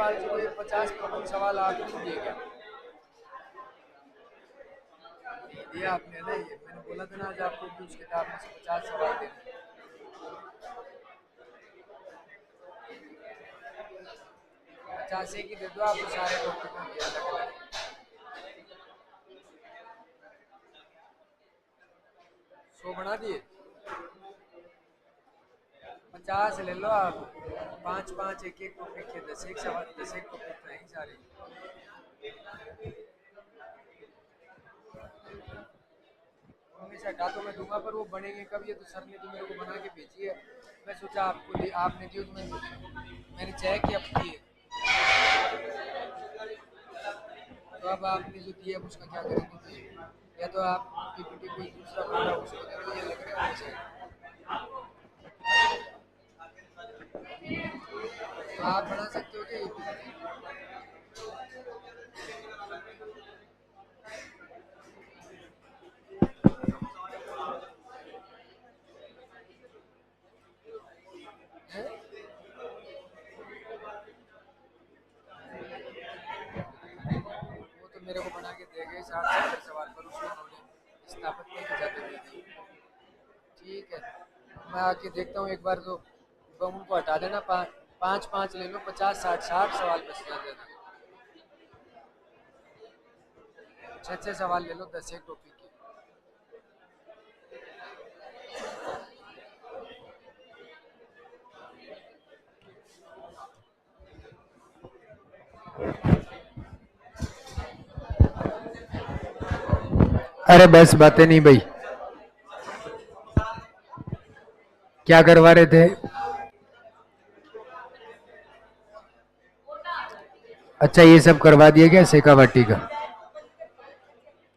पाल जी को 50-55 सवाल आपने दिए क्या? दिया आपने ना, ये मैंने बोला था ना आज आपको कि उस किताब में से 50 सवाल देने। 50 एक ही दे दो, आपको सारे टॉपिकों की अलग अलग 100 बना दिए। 50 ले लो आप, 5-5 एक-एक टॉपिक के 10 एक सवाल, 10 एक टॉपिक तो हैं सारे। उनमें से हटा तो मैं दूंगा, पर वो बनेंगे कब? ये तो सर ने तो मेरे को बना के भेजी है। मैं सोचा आपको आपने दी तो मैंने चेक किया किए। तो अब आपने जो दिया उसका क्या करेंगे? या तो आप पीपीटी कोई दूसरा बना उसको दे दो, ये लग रहा है मुझे। तो आप बना सकते हो क्या ये पीपीटी? वो तो मेरे को बना के दे गए 60-70 सवाल, पर उसमें उन्होंने स्थापत्य की जाते हुए दी। ठीक है, मैं आके देखता हूँ एक बार। तो उनको हटा देना, 5-5 ले लो, 50-60 सवाल बच जाते हैं। 6-6 सवाल ले लो 10 एक टॉपिक के। अरे बस बातें नहीं भाई, क्या करवा रहे थे? अच्छा, ये सब करवा दिया क्या शेखावाटी का?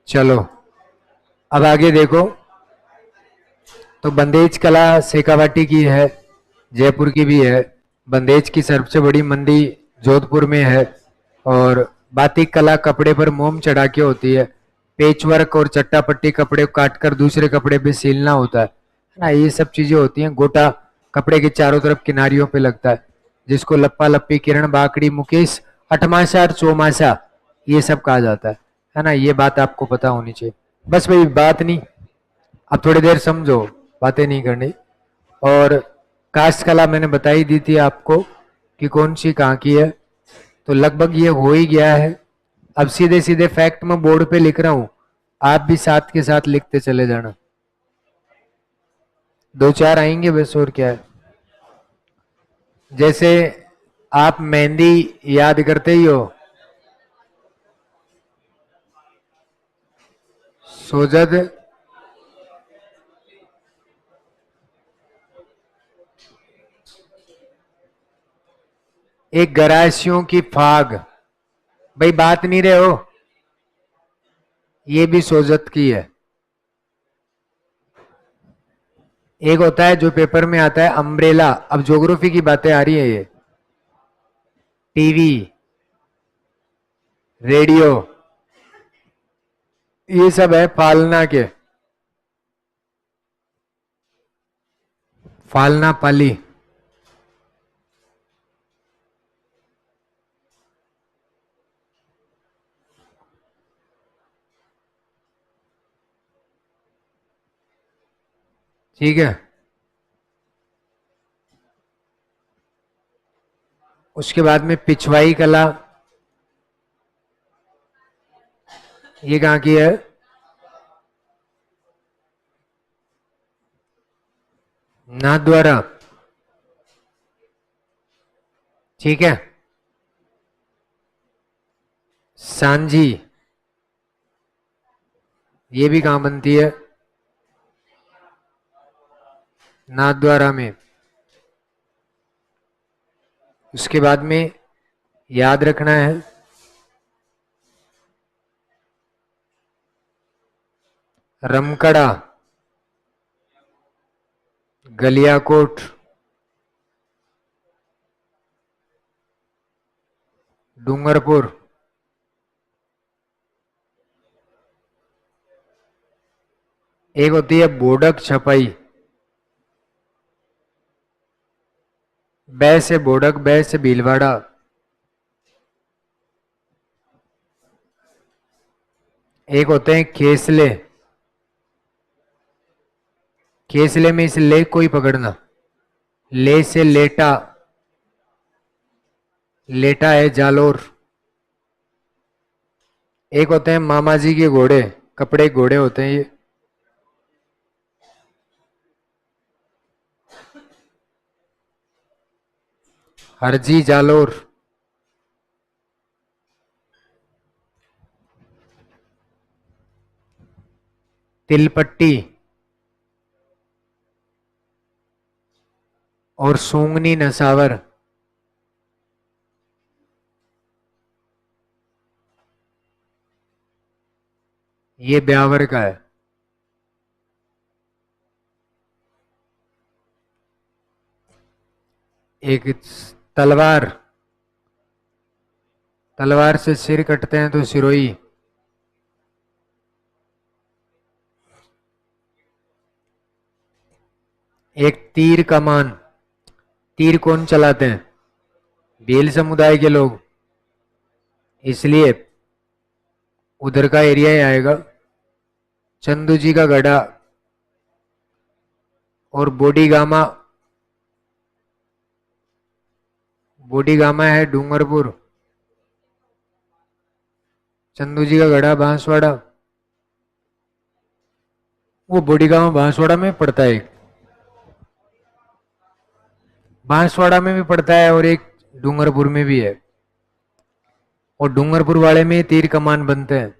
चलो अब आगे देखो। तो बंदेज कला शेखावाटी की है, जयपुर की भी है। बंदेज की सबसे बड़ी मंडी जोधपुर में है। और बातिक कला कपड़े पर मोम चढ़ा के होती है। पेचवर्क और चट्टा पट्टी कपड़े को काटकर दूसरे कपड़े पे सीलना होता है ना, ये सब चीजें होती हैं। गोटा कपड़े के चारों तरफ किनारियों पे लगता है, जिसको लप्पा लप्पी, किरण बाकड़ी, मुकेश, अठमासा और चौमासा ये सब कहा जाता है ना। ये बात आपको पता होनी चाहिए। बस भाई, बात नहीं, अब थोड़ी देर समझो, बातें नहीं करनी। और कास्ट कला मैंने बताई दी थी आपको कि कौन सी कहाँ की है, तो लगभग ये हो ही गया है। अब सीधे सीधे फैक्ट में बोर्ड पे लिख रहा हूं, आप भी साथ के साथ लिखते चले जाना। 2-4 आएंगे बस, और क्या है। जैसे आप मेहंदी याद करते ही हो, सोजद, एक गरासियों की फाग। भाई बात नहीं रहे हो, ये भी सोजत की है। एक होता है जो पेपर में आता है अम्ब्रेला। अब ज्योग्राफी की बातें आ रही है, ये टीवी, रेडियो, ये सब है फालना के, फालना पाली। ठीक है, उसके बाद में पिछवाई कला, ये कहां की है? नाथद्वारा। ठीक है, सांझी, ये भी कहां बनती है? नाथद्वारा में। उसके बाद में याद रखना है रमकड़ा, गलियाकोट, डूंगरपुर, एक होती है बोडक छपाई। बै से बोडक, बै से भीलवाड़ा, एक होते हैं खेसले। खेसले में इस ले को ही पकड़ना। ले से लेटा। लेटा है जालोर। एक होते हैं मामा जी के घोड़े। कपड़े घोड़े होते हैं ये। हरजी जालोर। तिलपट्टी और सूंगनी नसावर। ये ब्यावर का है। एक तलवार। तलवार से सिर कटते हैं तो सिरोही। एक तीर कमान। तीर कौन चलाते हैं? भील समुदाय के लोग। इसलिए उधर का एरिया ही आएगा। चंदू जी का गढ़ा और बोडीगामा। बोडीगामा है डूंगरपुर। चंदू जी का गढ़ा बांसवाड़ा। वो बोडीगामा बांसवाड़ा में पड़ता है। बांसवाड़ा में भी पड़ता है और एक डूंगरपुर में भी है। और डूंगरपुर वाले में तीर कमान बनते हैं।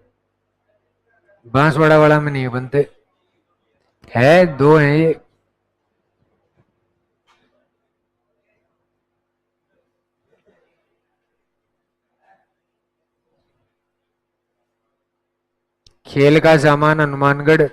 बांसवाड़ा वाला में नहीं बनते। है दो हैं ये। खेल का सामान हनुमानगढ़।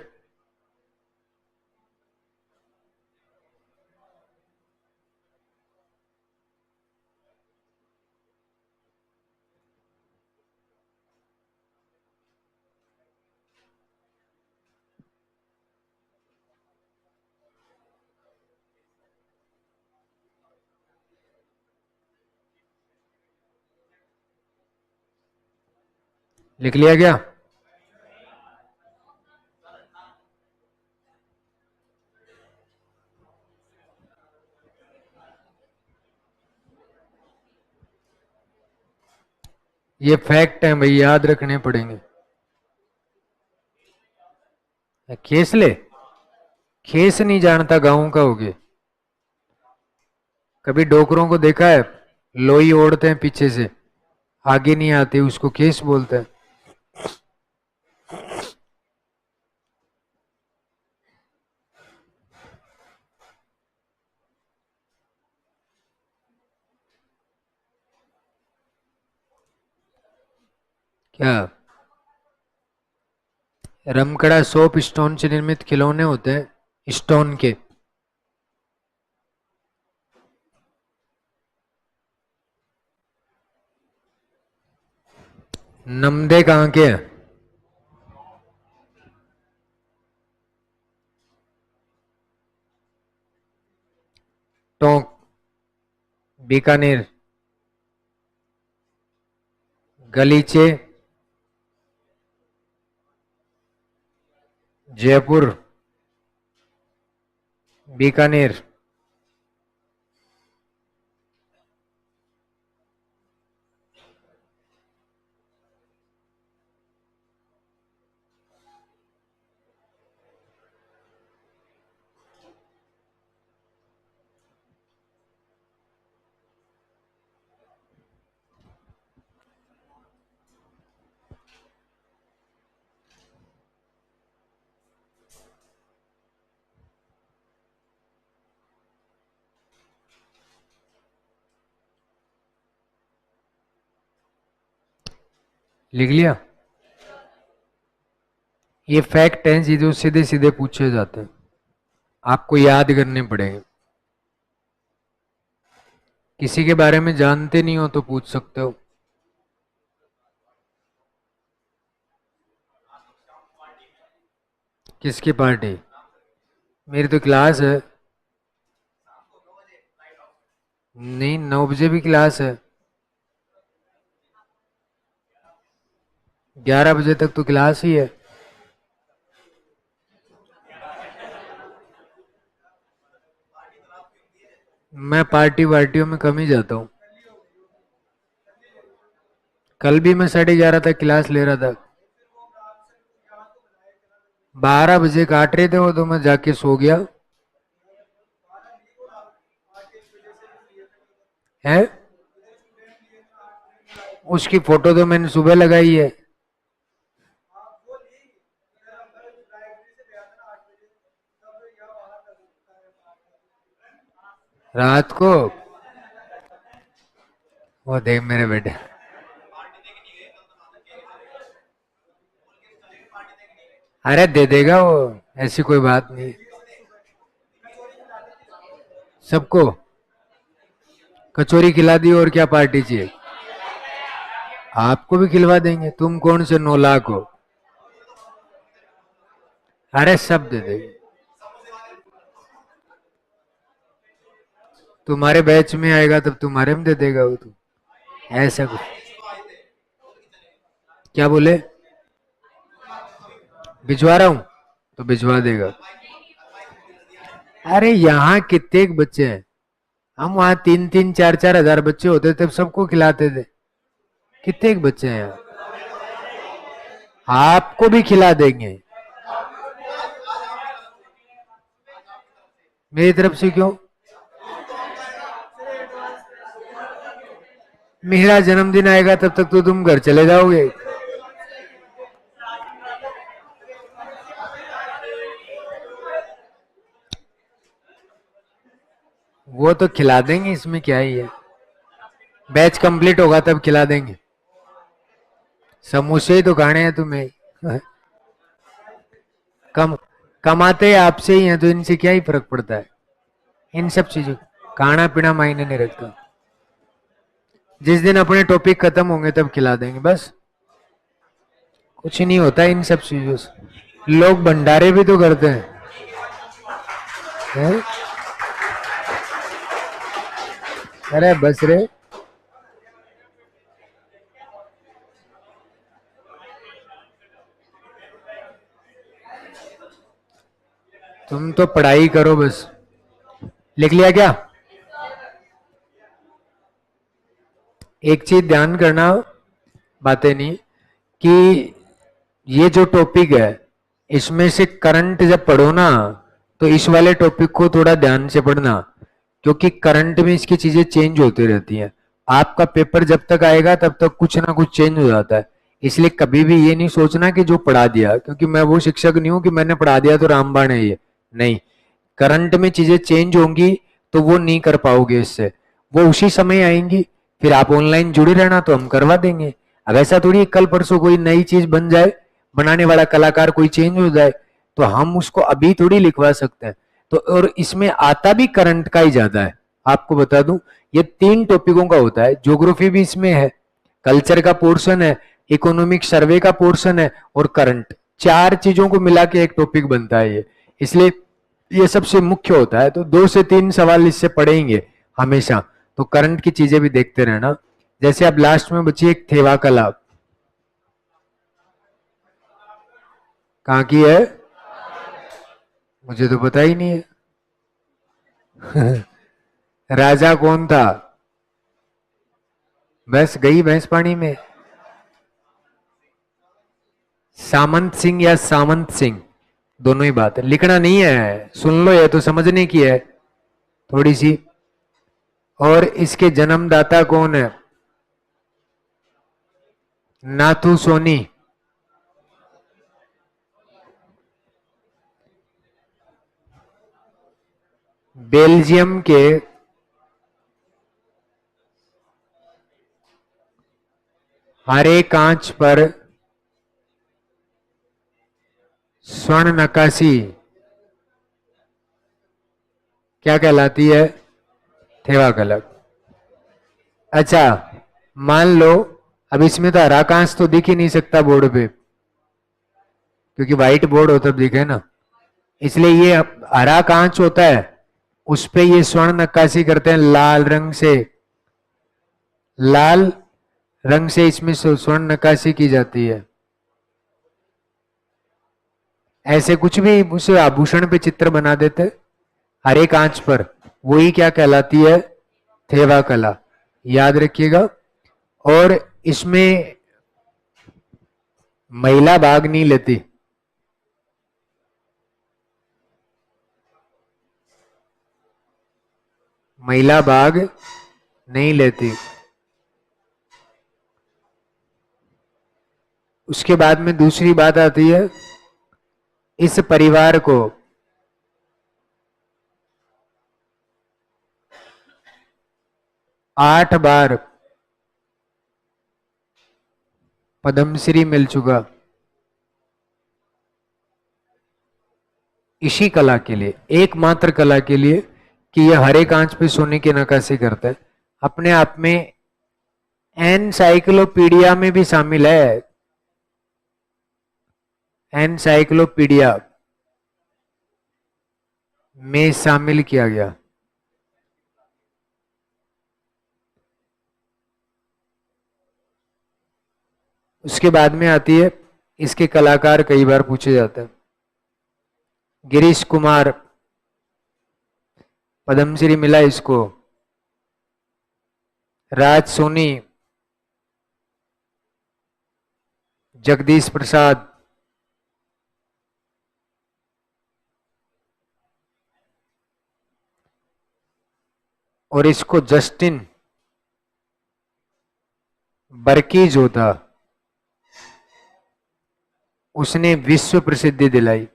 लिख लिया क्या? ये फैक्ट है भाई, याद रखने पड़ेंगे। खेसले। खेस नहीं जानता गांव का होगे। कभी डोकरों को देखा है? लोई ओढ़ते हैं पीछे से, आगे नहीं आते, उसको खेस बोलते हैं। क्या? रमकड़ा सोप स्टोन से निर्मित खिलौने होते हैं, स्टोन के। नमदे कहाँ के हैं? टोंक, बीकानेर। गलीचे, जयपुर, बीकानेर। लिख लिया। ये फैक्ट है जो सीधे सीधे पूछे जाते हैं, आपको याद करने पड़ेंगे। किसी के बारे में जानते नहीं हो तो पूछ सकते हो। किसकी पार्टी? मेरी तो क्लास है। नहीं, 9 बजे भी क्लास है। 11 बजे तक तो क्लास ही है। मैं पार्टी वार्टियों में कम ही जाता हूँ। कल भी मैं 11:30 तक क्लास ले रहा था। 12 बजे काट रहे थे वो, तो मैं जाके सो गया। है, उसकी फोटो तो मैंने सुबह लगाई है। रात को वो देख मेरे बेटे, अरे दे देगा वो, ऐसी कोई बात नहीं। सबको कचौरी खिला दी, और क्या पार्टी चाहिए? आपको भी खिलवा देंगे, तुम कौन से 9 लाख हो? अरे सब दे देंगे। तुम्हारे बैच में आएगा तब तुम्हारे में दे देगा वो तो, ऐसा कुछ। क्या बोले? भिजवा रहा हूं तो भिजवा देगा। अरे यहाँ कितने बच्चे हैं, हम वहां 3-3, 4-4 हजार बच्चे होते थे, सबको खिलाते थे। कितने बच्चे हैं यहाँ, आपको भी खिला देंगे। मेरी तरफ से क्यों? मेरा जन्मदिन आएगा तब तक तो तुम घर चले जाओगे। वो तो खिला देंगे, इसमें क्या ही है। बैच कंप्लीट होगा तब खिला देंगे। समोसे ही तो खाने हैं तुम्हें। कम कमाते आपसे ही हैं, तो इनसे क्या ही फर्क पड़ता है। इन सब चीजों, खाना पीना मायने नहीं रखता। जिस दिन अपने टॉपिक खत्म होंगे तब खिला देंगे बस। कुछ नहीं होता इन सब चीजों से। लोग भंडारे भी तो करते हैं? अरे बस रे, तुम तो पढ़ाई करो बस। लिख लिया क्या? एक चीज ध्यान करना, बातें नहीं, कि ये जो टॉपिक है इसमें से करंट जब पढ़ो ना, तो इस वाले टॉपिक को थोड़ा ध्यान से पढ़ना, क्योंकि करंट में इसकी चीजें चेंज होती रहती हैं। आपका पेपर जब तक आएगा तब तक कुछ ना कुछ चेंज हो जाता है। इसलिए कभी भी ये नहीं सोचना कि जो पढ़ा दिया, क्योंकि मैं वो शिक्षक नहीं हूं कि मैंने पढ़ा दिया तो रामबाण है ये, नहीं। करंट में चीजें चेंज होंगी तो वो नहीं कर पाओगे इससे, वो उसी समय आएंगी। फिर आप ऑनलाइन जुड़े रहना तो हम करवा देंगे। अब ऐसा थोड़ी कल परसों कोई नई चीज बन जाए, बनाने वाला कलाकार कोई चेंज हो जाए, तो हम उसको अभी थोड़ी लिखवा सकते हैं। तो और इसमें आता भी करंट का ही ज्यादा है। आपको बता दूं, ये 3 टॉपिकों का होता है। ज्योग्राफी भी इसमें है, कल्चर का पोर्शन है, इकोनॉमिक सर्वे का पोर्शन है, और करंट। 4 चीजों को मिला के एक टॉपिक बनता है ये, इसलिए ये सबसे मुख्य होता है। तो 2 से 3 सवाल इससे पढ़ेंगे हमेशा। तो करंट की चीजें भी देखते रहना। जैसे अब लास्ट में बची एक थेवा कला, कहाँ की है? मुझे तो पता ही नहीं है। राजा कौन था? भैंस गई भैंस पानी में। सामंत सिंह या सामंत सिंह, दोनों ही बात है, लिखना नहीं है, सुन लो, ये तो समझने की है थोड़ी सी। और इसके जन्मदाता कौन है? नाथू सोनी। बेल्जियम के हरे कांच पर स्वर्ण नक्काशी क्या कहलाती है? थेवा कलक। अच्छा, मान लो अब इसमें तो हरा कांच तो दिख ही नहीं सकता बोर्ड पे, क्योंकि व्हाइट बोर्ड हो तब दिखे ना। इसलिए ये हरा कांच होता है, उस पे ये स्वर्ण नक्काशी करते हैं लाल रंग से। लाल रंग से इसमें स्वर्ण नक्काशी की जाती है। ऐसे कुछ भी उसे आभूषण पे चित्र बना देते हरे कांच पर, वही क्या कहलाती है, थेवा कला। याद रखिएगा। और इसमें महिला भाग नहीं लेती। महिला भाग नहीं लेती। उसके बाद में दूसरी बात आती है, इस परिवार को आठ बार पद्मश्री मिल चुका इसी कला के लिए, एकमात्र कला के लिए कि यह हरे कांच पे सोने की नक्काशी करता है। अपने आप में एनसाइक्लोपीडिया में भी शामिल है। एनसाइक्लोपीडिया में शामिल किया गया। उसके बाद में आती है, इसके कलाकार कई बार पूछे जाते हैं। गिरीश कुमार, पद्मश्री मिला इसको। राज सोनी, जगदीश प्रसाद, और इसको जस्टिन बर्की जो था उसने विश्व प्रसिद्धि दिलाई।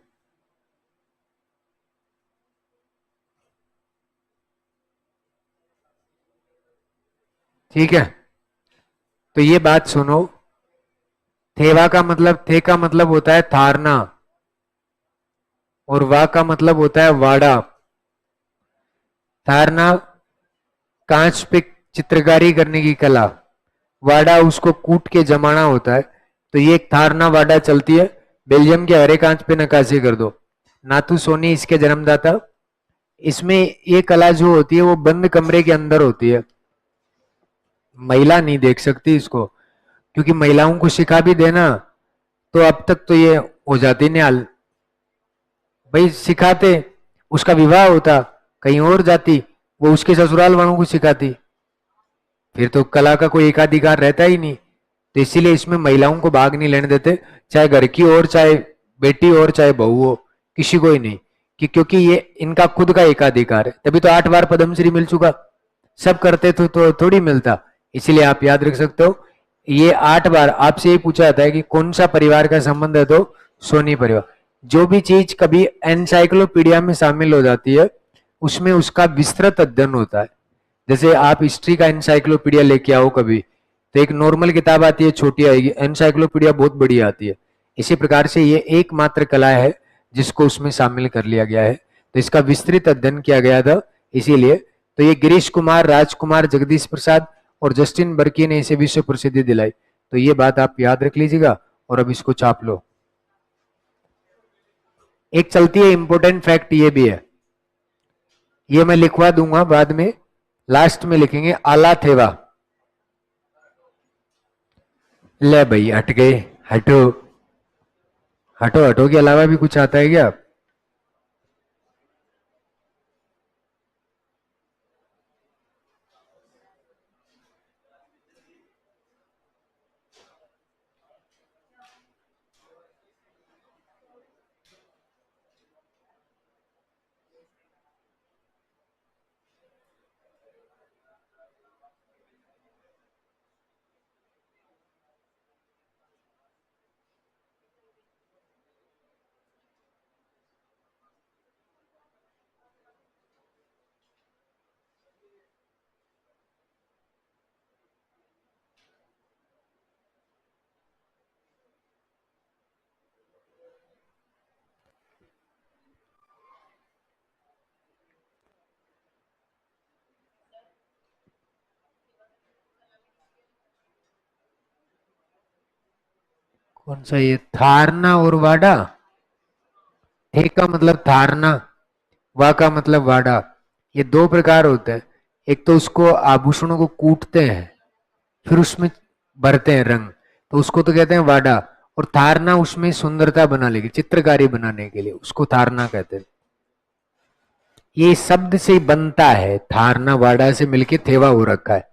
ठीक है, तो ये बात सुनो। थेवा का मतलब, थे का मतलब होता है थारना, और वा का मतलब होता है वाड़ा। थारना कांच पे चित्रकारी करने की कला, वाड़ा उसको कूट के जमाना होता है। तो ये एक थारना वाड़ा चलती है, बेल्जियम के हरे कांच पे नक्काशी कर दो। नाथू सोनी इसके जन्मदाता। इसमें ये कला जो होती है वो बंद कमरे के अंदर होती है, महिला नहीं देख सकती इसको, क्योंकि महिलाओं को सिखा भी देना तो अब तक तो ये हो जाती निहाल। भाई सिखाते, उसका विवाह होता, कहीं और जाती, वो उसके ससुराल वालों को सिखाती, फिर तो कला का कोई एकाधिकार रहता ही नहीं। तो इसीलिए इसमें महिलाओं को भाग नहीं लेने देते, चाहे घर की और चाहे बेटी और चाहे बहू हो, किसी को ही नहीं, कि क्योंकि ये इनका खुद का एकाधिकार है। तभी तो 8 बार पद्मश्री मिल चुका। सब करते तो थोड़ी मिलता। इसीलिए आप याद रख सकते हो, ये 8 बार आपसे ये पूछा जाता है कि कौन सा परिवार का संबंध है, तो सोनी परिवार। जो भी चीज कभी एनसाइक्लोपीडिया में शामिल हो जाती है उसमें उसका विस्तृत अध्ययन होता है। जैसे आप हिस्ट्री का एनसाइक्लोपीडिया लेके आओ कभी, तो एक नॉर्मल किताब आती है छोटी आएगी, एनसाइक्लोपीडिया बहुत बड़ी आती है। इसी प्रकार से ये एकमात्र कला है जिसको उसमें शामिल कर लिया गया है, तो इसका विस्तृत अध्ययन किया गया था। इसीलिए तो ये गिरीश कुमार, राजकुमार, जगदीश प्रसाद और जस्टिन बर्की ने इसे विश्व प्रसिद्धि दिलाई। तो ये बात आप याद रख लीजिएगा और अब इसको छाप लो। एक चलती है इंपॉर्टेंट फैक्ट ये भी है, ये मैं लिखवा दूंगा बाद में, लास्ट में लिखेंगे। आला थेवा, ले भाई हट गए, हटो हटो हटो के अलावा भी कुछ आता है क्या? कौन सा ये थारना और वाडा? थे का मतलब थारना, वा का मतलब वाडा। ये दो प्रकार होते हैं। एक तो उसको आभूषणों को कूटते हैं फिर उसमें भरते हैं रंग, तो उसको तो कहते हैं वाडा। और थारना उसमें सुंदरता बनाने की, चित्रकारी बनाने के लिए उसको थारना कहते हैं। ये शब्द से बनता है, थारना वाडा से मिलके थेवा हो रखा है।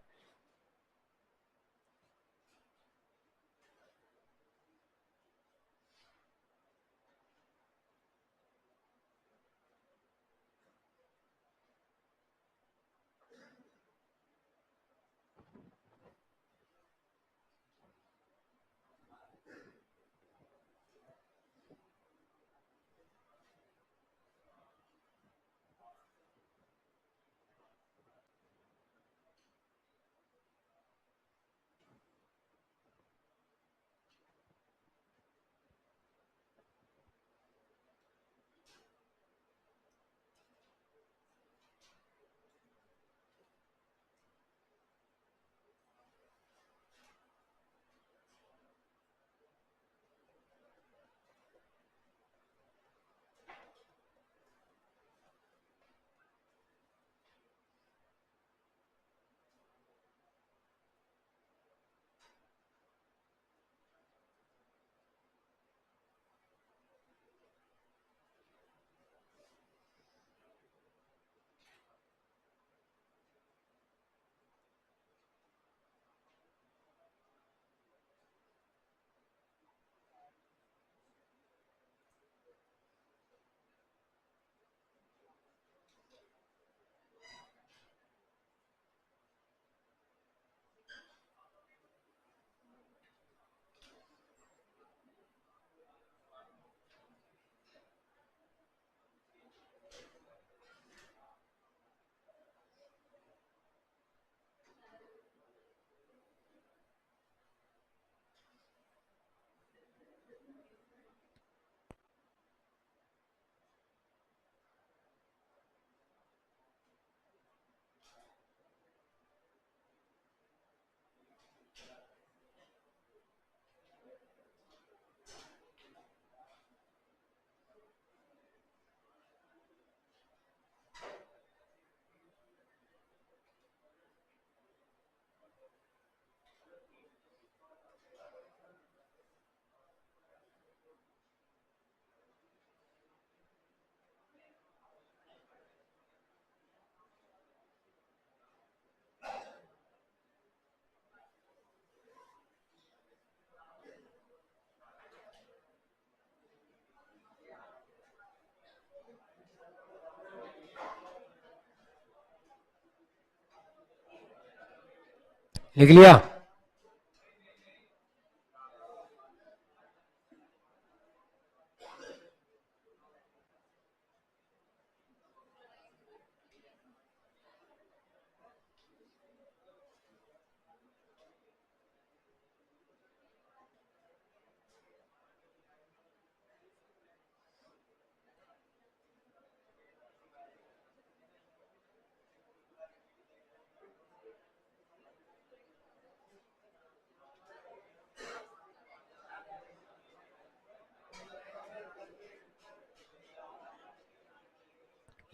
लिख लिया?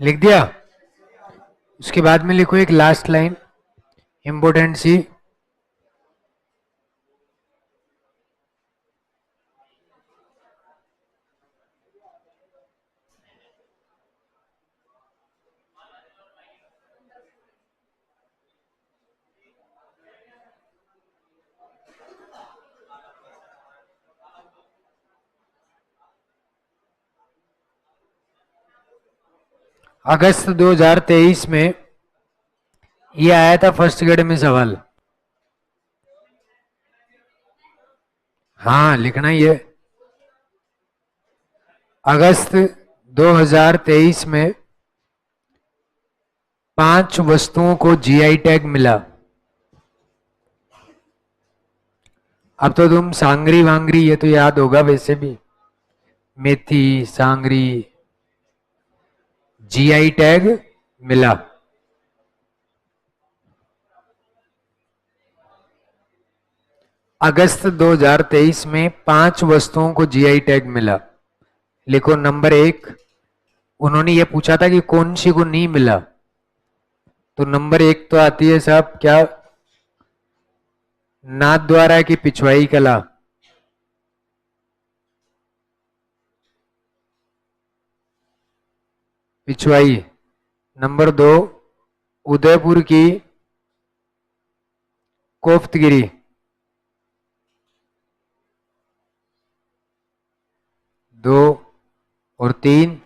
लिख दिया? उसके बाद में लिखो एक लास्ट लाइन इंपोर्टेंट सी। अगस्त 2023 में ये आया था फर्स्ट ग्रेड में सवाल। हाँ लिखना ही है। अगस्त 2023 में 5 वस्तुओं को जीआई टैग मिला। अब तो तुम सांगरी वांगरी ये तो याद होगा वैसे भी, मेथी सांगरी, जीआई टैग मिला। अगस्त 2023 में 5 वस्तुओं को जीआई टैग मिला। लिखो नंबर 1। उन्होंने ये पूछा था कि कौन सी को नहीं मिला, तो नंबर 1 तो आती है साहब क्या, नाथ द्वारा की पिछवाई कला। पिछवाई। नंबर 2 उदयपुर की कोफ्तगिरी। 2 और 3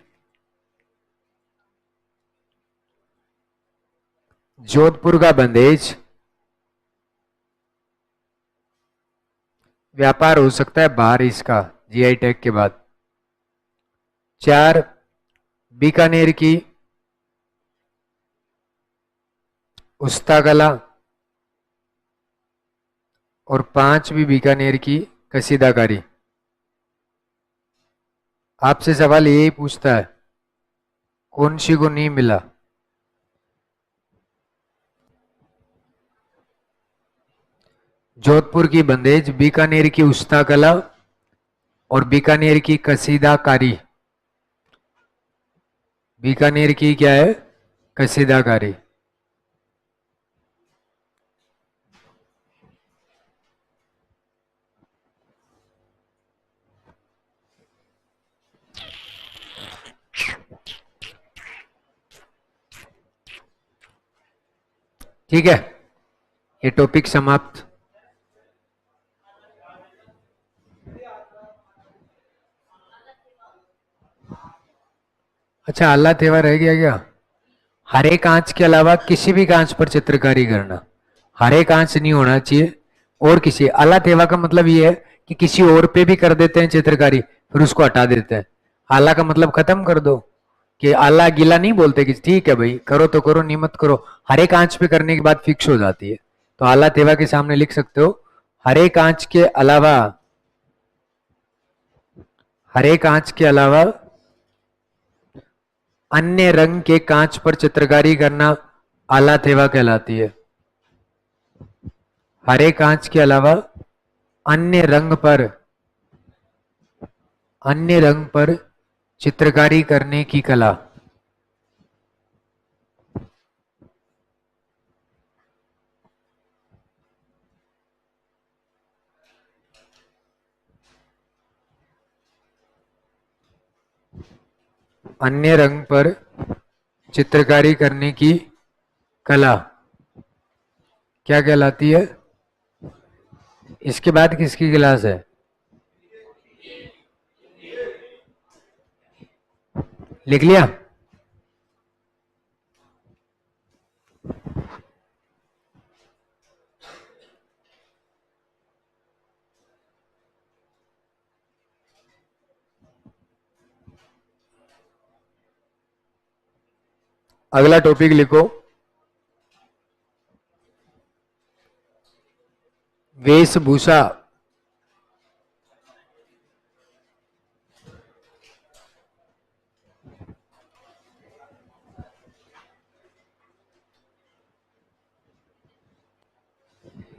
जोधपुर का बंदेज। व्यापार हो सकता है बाहर इसका जीआई टैग के बाद। 4 बीकानेर की उस्ता कला। और 5 भी बीकानेर की कसीदाकारी। आपसे सवाल यही पूछता है कौन सी को नहीं मिला। जोधपुर की बंदेज, बीकानेर की उस्ता कला और बीकानेर की कसीदाकारी। बीकानेर की क्या है? कसीदाकारी। ठीक है, ये टॉपिक समाप्त। अच्छा, आला तेवा रह गया क्या? हरे कांच के अलावा किसी भी कांच पर चित्रकारी करना। हरे कांच नहीं होना चाहिए और किसी। आला तेवा का मतलब ये है कि किसी और पे भी कर देते हैं चित्रकारी, फिर उसको हटा देते हैं। आला का मतलब खत्म कर दो, कि आला गीला नहीं बोलते कि ठीक है भाई करो तो करो, नहीं मत करो। हरे कांच पे करने के बाद फिक्स हो जाती है, तो आला तेवा के सामने लिख सकते हो हरे कांच के अलावा, हरे कांच के अलावा अन्य रंग के कांच पर चित्रकारी करना आला तेवा कहलाती है। हरे कांच के अलावा अन्य रंग पर चित्रकारी करने की कला। अन्य रंग पर चित्रकारी करने की कला क्या कहलाती है? इसके बाद किसकी क्लास है? लिख लिया? अगला टॉपिक लिखो, वेशभूषा।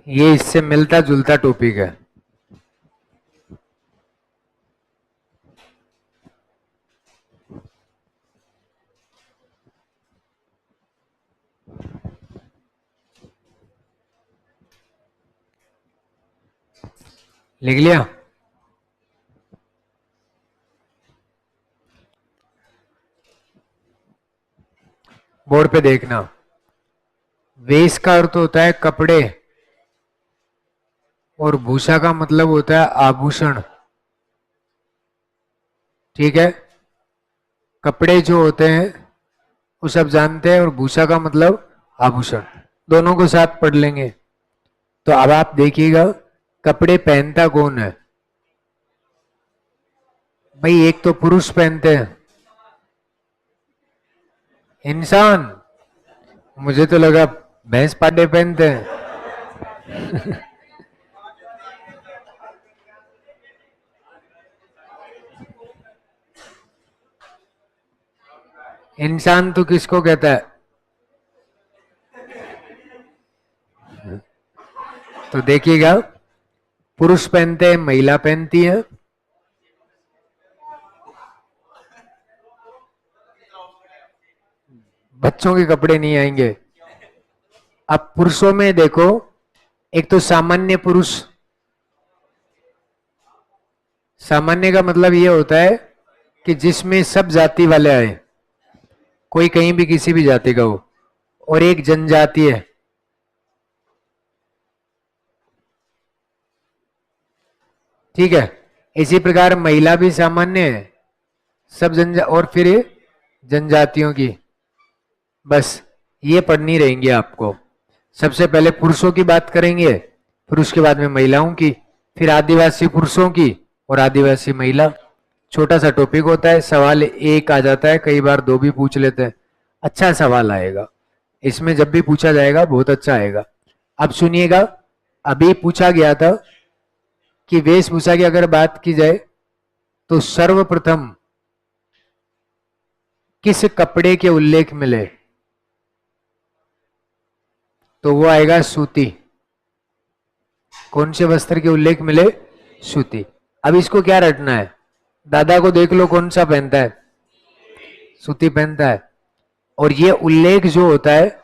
ये इससे मिलता जुलता टॉपिक है। लिख लिया? बोर्ड पे देखना। वेश का अर्थ होता है कपड़े और भूषा का मतलब होता है आभूषण। ठीक है, कपड़े जो होते हैं वो सब जानते हैं और भूषा का मतलब आभूषण। दोनों को साथ पढ़ लेंगे। तो अब आप देखिएगा, कपड़े पहनता कौन है? भाई एक तो पुरुष पहनते हैं, इंसान। मुझे तो लगा भैंस पाडे पहनते हैं। इंसान तो किसको कहता है? तो देखिएगा, पुरुष पहनते हैं, महिला पहनती है। बच्चों के कपड़े नहीं आएंगे। अब पुरुषों में देखो, एक तो सामान्य पुरुष। सामान्य का मतलब यह होता है कि जिसमें सब जाति वाले आए। कोई कहीं भी किसी भी जाति का हो, और एक जनजाति है, ठीक है। इसी प्रकार महिला भी सामान्य है, सब और फिर जनजातियों की, बस ये पढ़नी रहेंगी आपको। सबसे पहले पुरुषों की बात करेंगे, फिर उसके बाद में महिलाओं की, फिर आदिवासी पुरुषों की और आदिवासी महिला। छोटा सा टॉपिक होता है, सवाल एक आ जाता है, कई बार दो भी पूछ लेते हैं। अच्छा सवाल आएगा इसमें, जब भी पूछा जाएगा बहुत अच्छा आएगा। अब सुनिएगा, अभी पूछा गया था कि वेशभूषा की अगर बात की जाए तो सर्वप्रथम किस कपड़े के उल्लेख मिले, तो वो आएगा सूती। कौन से वस्त्र के उल्लेख मिले? सूती। अब इसको क्या रटना है, दादा को देख लो कौन सा पहनता है, सूती पहनता है। और ये उल्लेख जो होता है,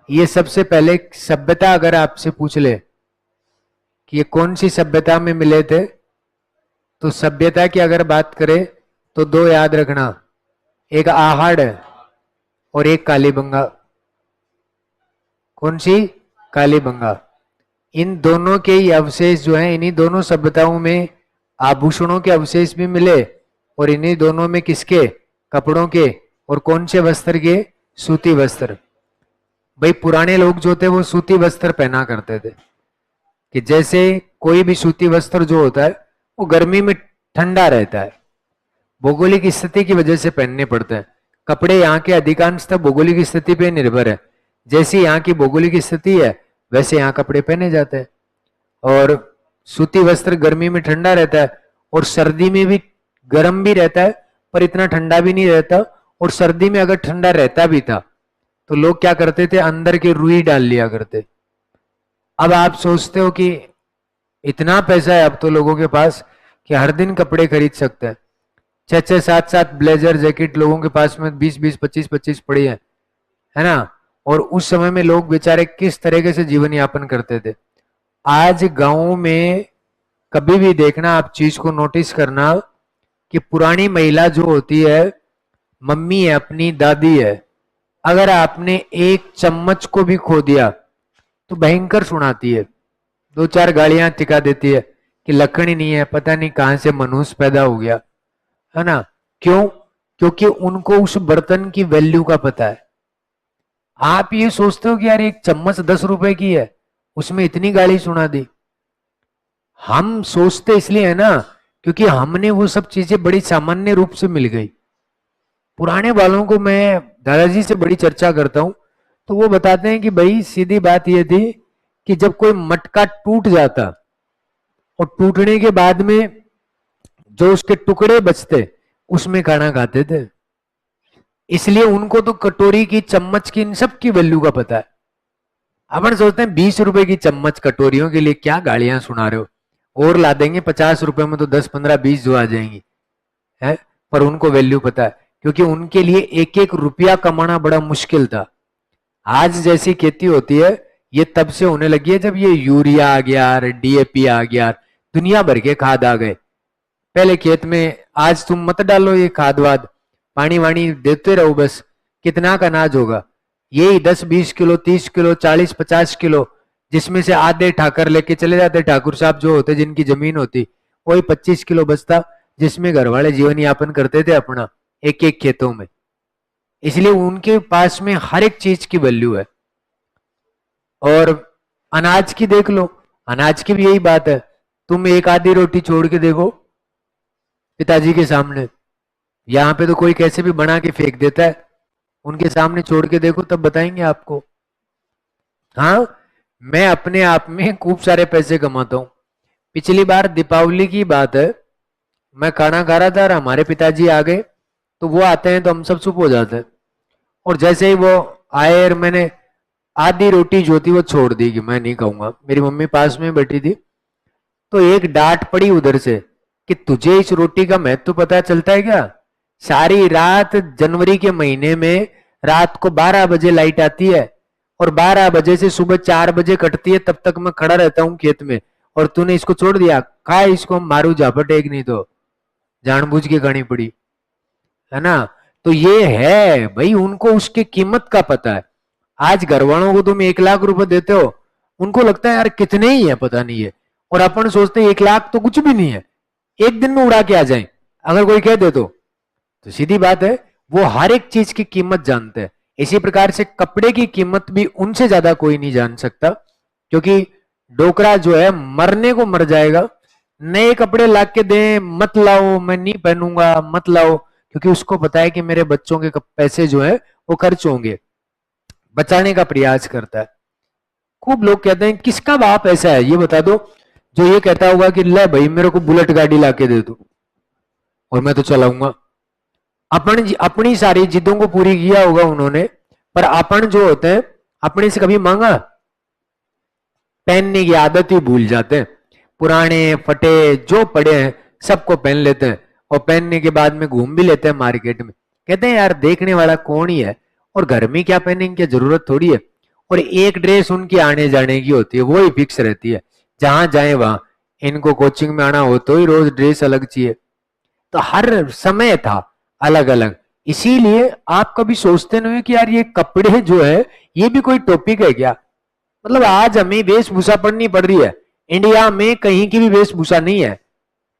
ये सबसे पहले सभ्यता अगर आपसे पूछ ले कि ये कौन सी सभ्यता में मिले थे, तो सभ्यता की अगर बात करें तो दो याद रखना, एक आहड़ और एक कालीबंगा। कौन सी? कालीबंगा। इन दोनों के ही अवशेष जो हैं, इन्हीं दोनों सभ्यताओं में आभूषणों के अवशेष भी मिले, और इन्हीं दोनों में किसके? कपड़ों के। और कौन से वस्त्र के? सूती वस्त्र। भाई पुराने लोग जो थे वो सूती वस्त्र पहना करते थे, कि जैसे कोई भी सूती वस्त्र जो होता है वो गर्मी में ठंडा रहता है, भौगोलिक स्थिति की वजह से पहनने पड़ते हैं। कपड़े यहाँ के अधिकांशतः भौगोलिक स्थिति पे निर्भर है, जैसी यहाँ की भौगोलिक स्थिति है वैसे यहाँ कपड़े पहने जाते हैं। और सूती वस्त्र गर्मी में ठंडा रहता है, और सर्दी में भी गर्म भी रहता है पर इतना ठंडा भी नहीं रहता। और सर्दी में अगर ठंडा रहता भी था तो लोग क्या करते थे, अंदर के रुई डाल लिया करते। अब आप सोचते हो कि इतना पैसा है अब तो लोगों के पास कि हर दिन कपड़े खरीद सकते हैं, 6-6, 7-7 ब्लेजर जैकेट लोगों के पास में 20-20, 25-25 पड़ी है ना। और उस समय में लोग बेचारे किस तरीके से जीवन यापन करते थे। आज गांव में कभी भी देखना, आप चीज को नोटिस करना कि पुरानी महिला जो होती है, मम्मी है, अपनी दादी है, अगर आपने एक चम्मच को भी खो दिया तो भयंकर सुनाती है, 2-4 गालियां टिका देती है कि लखन ही नहीं है, पता नहीं कहां से मनुष्य पैदा हो गया, है ना। क्यों? क्योंकि उनको उस बर्तन की वैल्यू का पता है। आप ये सोचते हो कि यार एक चम्मच 10 रुपए की है, उसमें इतनी गाली सुना दी। हम सोचते इसलिए है ना क्योंकि हमने वो सब चीजें बड़ी सामान्य रूप से मिल गई। पुराने वालों को मैं दादाजी से बड़ी चर्चा करता हूं तो वो बताते हैं कि भाई सीधी बात ये थी कि जब कोई मटका टूट जाता और टूटने के बाद में जो उसके टुकड़े बचते उसमें खाना खाते थे, इसलिए उनको तो कटोरी की, चम्मच की, इन सब की वैल्यू का पता है। अपन सोचते हैं 20 रुपए की चम्मच कटोरियों के लिए क्या गालियां सुना रहे हो, और ला देंगे 50 रुपए में तो 10, 15, 20 जो आ जाएंगी, है। पर उनको वैल्यू पता है क्योंकि उनके लिए एक एक रुपया कमाना बड़ा मुश्किल था। आज जैसी खेती होती है ये तब से होने लगी है जब ये यूरिया आ गया, डीएपी आ गया, दुनिया भर के खाद आ गए। पहले खेत में आज तुम मत डालो ये खाद वाद, पानी वानी देते रहो बस, कितना का अनाज होगा? यही 10-20 किलो, 30 किलो, 40-50 किलो, जिसमें से आधे ठाकर लेके चले जाते ठाकुर साहब जो होते जिनकी जमीन होती, वही 25 किलो बचता जिसमें घर वाले जीवन यापन करते थे अपना एक एक खेतों में। इसलिए उनके पास में हर एक चीज की वैल्यू है। और अनाज की देख लो, अनाज की भी यही बात है। तुम एक आधी रोटी छोड़ के देखो पिताजी के सामने, यहां पे तो कोई कैसे भी बना के फेंक देता है, उनके सामने छोड़ के देखो तब बताएंगे आपको। हाँ, मैं अपने आप में खूब सारे पैसे कमाता हूं। पिछली बार दीपावली की बात है, मैं खाना खा रहा था और हमारे पिताजी आ गए, तो वो आते हैं तो हम सब चुप हो जाते हैं। और जैसे ही वो आए और मैंने आधी रोटी जो थी वो छोड़ दी कि मैं नहीं खाऊंगा, मेरी मम्मी पास में बैठी थी, तो एक डांट पड़ी उधर से कि तुझे इस रोटी का महत्व पता चलता है क्या? सारी रात जनवरी के महीने में रात को 12 बजे लाइट आती है और 12 बजे से सुबह 4 बजे कटती है, तब तक मैं खड़ा रहता हूँ खेत में, और तूने इसको छोड़ दिया, खा इसको, मारू झापट एक नहीं तो। जानबूझ के खानी पड़ी, है ना। तो ये है भाई, उनको उसकी कीमत का पता है। आज घर वालों को तुम 1 लाख रुपए देते हो, उनको लगता है यार कितने ही है पता नहीं है, और अपन सोचते हैं 1 लाख तो कुछ भी नहीं है, एक दिन में उड़ा के आ जाए अगर कोई कह दे तो सीधी बात है, वो हर एक चीज की कीमत जानते हैं। इसी प्रकार से कपड़े की कीमत भी उनसे ज्यादा कोई नहीं जान सकता, क्योंकि डोकरा जो है मरने को मर जाएगा, नए कपड़े ला के दें मत लाओ, मैं नहीं पहनूंगा मत लाओ, क्योंकि उसको पता है कि मेरे बच्चों के पैसे जो है वो खर्च होंगे, बचाने का प्रयास करता है। खूब लोग कहते हैं किसका बाप ऐसा है ये बता दो, जो ये कहता होगा कि ले भाई मेरे को बुलेट गाड़ी ला के दे दो और मैं तो चलाऊंगा। अपन अपनी सारी जिद्दों को पूरी किया होगा उन्होंने, पर अपन जो होते हैं अपने से कभी मांगा, पहनने की आदत ही भूल जाते हैं, पुराने फटे जो पड़े हैं सबको पहन लेते हैं, और पहनने के बाद में घूम भी लेते हैं मार्केट में, कहते हैं यार देखने वाला कौन ही है, और घर में क्या पहनेंगे, क्या जरूरत थोड़ी है। और एक ड्रेस उनकी आने जाने की होती है, वो ही फिक्स रहती है, जहां जाए वहां। इनको कोचिंग में आना हो तो ही रोज ड्रेस अलग चाहिए, तो हर समय था अलग अलग। इसीलिए आप कभी सोचते नहीं कि यार ये कपड़े जो है ये भी कोई टॉपिक है क्या, मतलब आज हमें वेशभूषा पढ़नी पड़ रही है, इंडिया में कहीं की भी वेशभूषा नहीं है,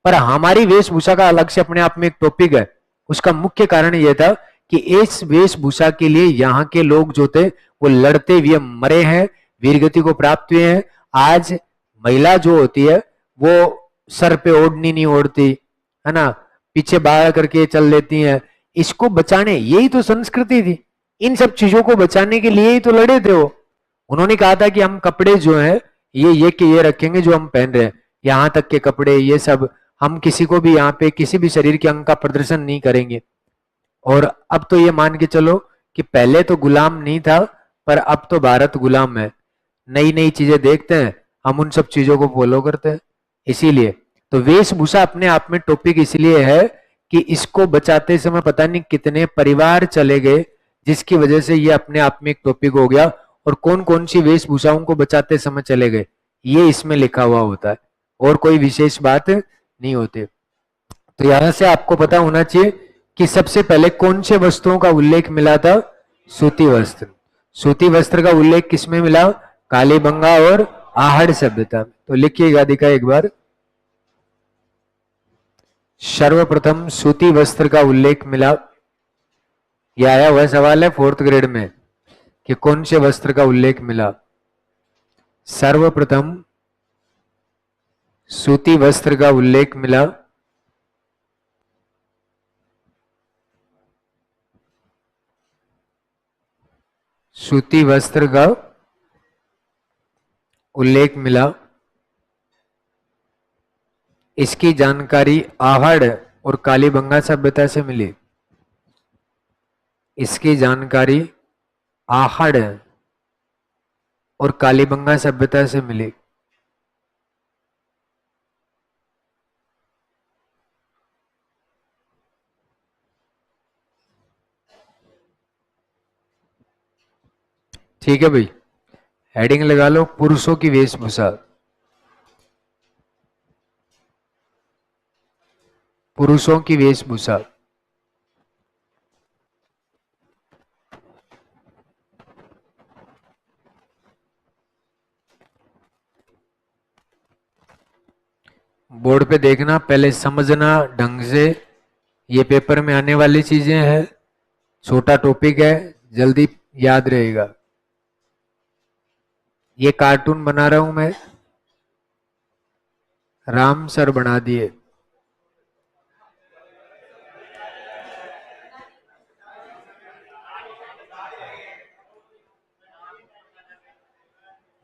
पर हमारी वेशभूषा का अलग से अपने आप में एक टॉपिक है। उसका मुख्य कारण यह था कि इस वेशभूषा के लिए यहाँ के लोग जो थे वो लड़ते हुए मरे हैं, वीरगति को प्राप्त हुए हैं। आज महिला जो होती है वो सर पे ओढ़नी नहीं ओढ़ती है ना, पीछे बाहर करके चल लेती हैं, इसको बचाने, यही तो संस्कृति थी, इन सब चीजों को बचाने के लिए ही तो लड़े थे वो। उन्होंने कहा था कि हम कपड़े जो है ये के ये रखेंगे जो हम पहन रहे हैं, यहाँ तक के कपड़े ये सब, हम किसी को भी यहाँ पे किसी भी शरीर के अंग का प्रदर्शन नहीं करेंगे। और अब तो ये मान के चलो कि पहले तो गुलाम नहीं था, पर अब तो भारत गुलाम है, नई नई चीजें देखते हैं, हम उन सब चीजों को फॉलो करते हैं। इसीलिए तो वेशभूषा अपने आप में टॉपिक इसलिए है कि इसको बचाते समय पता नहीं कितने परिवार चले गए, जिसकी वजह से ये अपने आप में एक टॉपिक हो गया, और कौन कौन सी वेशभूषाओं को बचाते समय चले गए ये इसमें लिखा हुआ होता है, और कोई विशेष बात नहीं होती। तो यहां से आपको पता होना चाहिए कि सबसे पहले कौन से वस्त्रों का उल्लेख मिला था, सूती वस्त्र। सूती वस्त्र का उल्लेख किसमें मिला, कालीबंगा और आहड़ सभ्यता। तो लिखिएगा दिखा एक बार, सर्वप्रथम सूती वस्त्र का उल्लेख मिला, यह आया हुआ सवाल है 4th ग्रेड में कि कौन से वस्त्र का उल्लेख मिला। सर्वप्रथम सूती वस्त्र का उल्लेख मिला, सूती वस्त्र का उल्लेख मिला, इसकी जानकारी आहड़ और कालीबंगा सभ्यता से मिली। इसकी जानकारी आहड़ और कालीबंगा सभ्यता से मिली। ठीक है भाई, हेडिंग लगा लो पुरुषों की वेशभूषा। पुरुषों की वेशभूषा। बोर्ड पे देखना, पहले समझना ढंग से, ये पेपर में आने वाली चीजें हैं, छोटा टॉपिक है, जल्दी याद रहेगा। ये कार्टून बना रहा हूं मैं, राम सर बना दिए।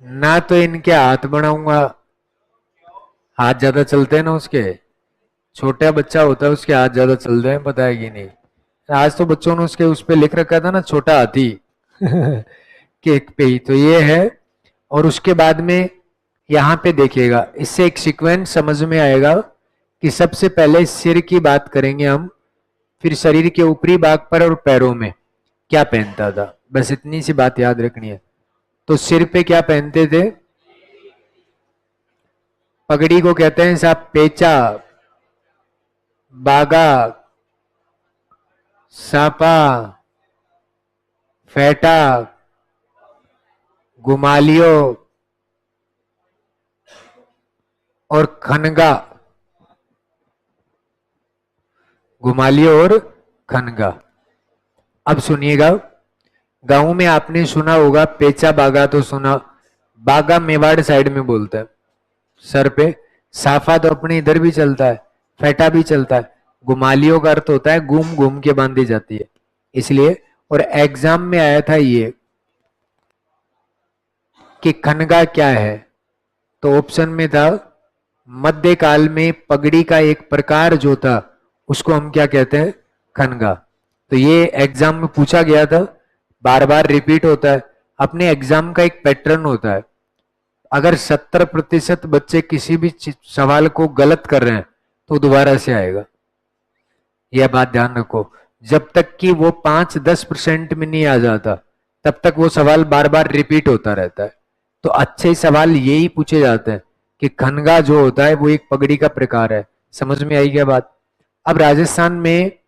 ना तो इनके हाथ बनाऊंगा, हाथ ज्यादा चलते हैं ना उसके, छोटा बच्चा होता है उसके हाथ ज्यादा चलते हैं, पता है कि नहीं। आज तो बच्चों ने उसके उस पे लिख रखा था ना छोटा हाथी केक पे ही, तो ये है। और उसके बाद में यहाँ पे देखिएगा, इससे एक सीक्वेंस समझ में आएगा कि सबसे पहले सिर की बात करेंगे हम, फिर शरीर के ऊपरी भाग पर और पैरों में क्या पहनता था, बस इतनी सी बात याद रखनी है। तो सिर पे क्या पहनते थे, पगड़ी को कहते हैं साहब पेचा, बागा, सापा, फेटा, गुमालियो और खनगा। गुमालियो और खनगा। अब सुनिएगा, गांव में आपने सुना होगा पेचा बागा, तो सुना, बागा मेवाड़ साइड में बोलता है सर पे। साफा तो अपने इधर भी चलता है, फेटा भी चलता है। गुमालियों का अर्थ होता है घूम घूम के बांधी जाती है, इसलिए। और एग्जाम में आया था ये कि खनगा क्या है, तो ऑप्शन में था मध्यकाल में पगड़ी का एक प्रकार जो था उसको हम क्या कहते हैं, खनगा। तो ये एग्जाम में पूछा गया था, बार बार रिपीट होता है। अपने एग्जाम का एक पैटर्न होता है, अगर 70% बच्चे किसी भी सवाल को गलत कर रहे हैं तो दोबारा से आएगा। यह बात ध्यान रखो, जब तक कि वो 5-10% में नहीं आ जाता तब तक वो सवाल बार बार रिपीट होता रहता है। तो अच्छे सवाल यही पूछे जाते हैं कि खनगा जो होता है वो एक पगड़ी का प्रकार है। समझ में आई क्या बात? अब राजस्थान में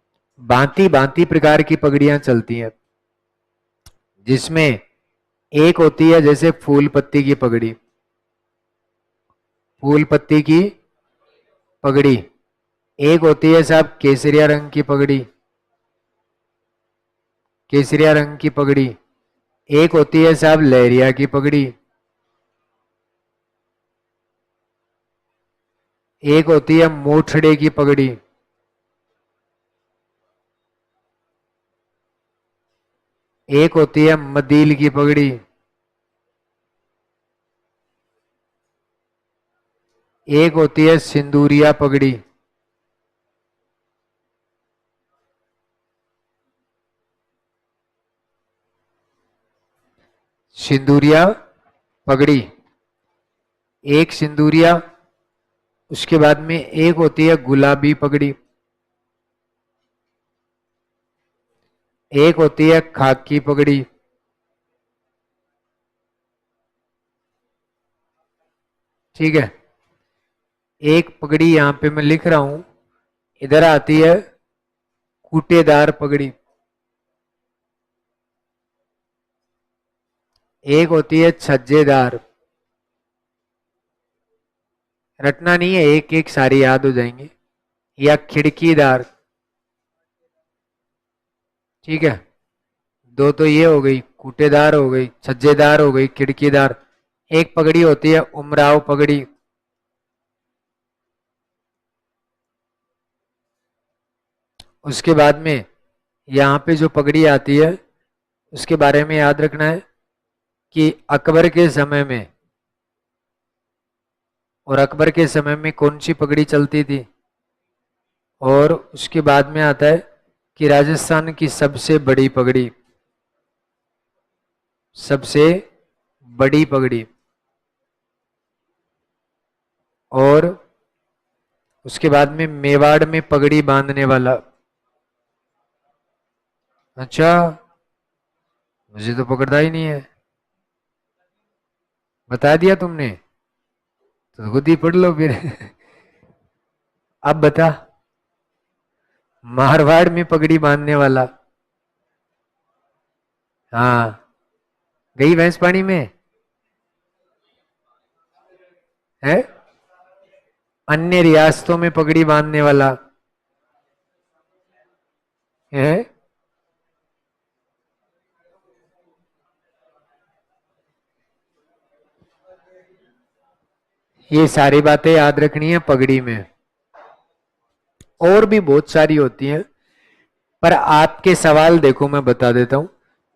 भांति भांति प्रकार की पगड़ियां चलती हैं, जिसमें एक होती है जैसे फूल पत्ती की पगड़ी। फूल पत्ती की पगड़ी। एक होती है साहब केसरिया रंग की पगड़ी। केसरिया रंग की पगड़ी। एक होती है साहब लहरिया की पगड़ी। एक होती है मोठड़े की पगड़ी। एक होती है मदील की पगड़ी। एक होती है सिंदूरिया पगड़ी। सिंदूरिया पगड़ी। एक सिंदूरिया। उसके बाद में एक होती है गुलाबी पगड़ी। एक होती है खाकी पगड़ी। ठीक है। एक पगड़ी यहां पे मैं लिख रहा हूं, इधर आती है कूटेदार पगड़ी। एक होती है छज्जेदार। रटना नहीं है, एक एक सारी याद हो जाएंगी। या खिड़कीदार। ठीक है। दो तो ये हो गई, कूटेदार हो गई, छज्जेदार हो गई, खिड़कीदार। एक पगड़ी होती है उमराव पगड़ी। उसके बाद में यहां पे जो पगड़ी आती है उसके बारे में याद रखना है कि अकबर के समय में, और अकबर के समय में कौन सी पगड़ी चलती थी। और उसके बाद में आता है कि राजस्थान की सबसे बड़ी पगड़ी। सबसे बड़ी पगड़ी। और उसके बाद में मेवाड़ में पगड़ी बांधने वाला। अच्छा, मुझे तो पकड़ता ही नहीं है। बता दिया तुमने तो खुद ही पढ़ लो फिर। अब बता, मारवाड़ में पगड़ी बांधने वाला। हाँ, गई भैंस पानी में है। अन्य रियासतों में पगड़ी बांधने वाला है। ये सारी बातें याद रखनी है पगड़ी में। और भी बहुत सारी होती हैं, पर आपके सवाल देखो मैं बता देता हूं,